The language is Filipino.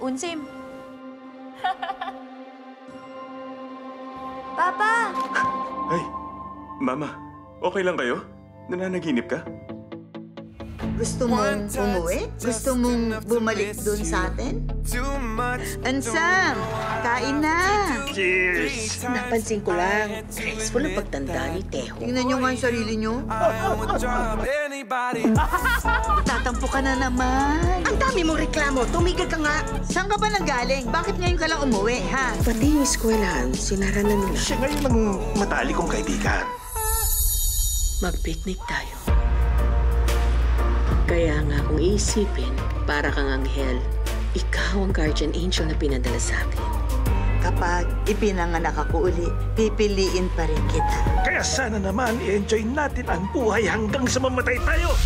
Unsim. Papa! Ay, Mama, okay lang kayo? Nananaginip ka? Gusto mong umuwi? Gusto mong bumalik dun sa atin? Ansam, kain na! Cheers! Napansin ko lang, graceful ang pagtanda ni Teho. Tingnan nyo nga yung sarili nyo. Tatampo ka na naman. Ang dami mong reklamo, tumigil ka nga. Saan ka ba nanggaling? Bakit ngayon ka lang umuwi, ha? Pati yung eskwelahan, sinara na nila. Siya ngayon ang matali kong kaibigan. Mag-picnic tayo. Kaya nga kung iisipin, para kang anghel, ikaw ang guardian angel na pinadala sa akin. Kapag ipinanganak ako uli, pipiliin pa rin kita. Kaya sana naman i-enjoy natin ang buhay hanggang sa mamatay tayo.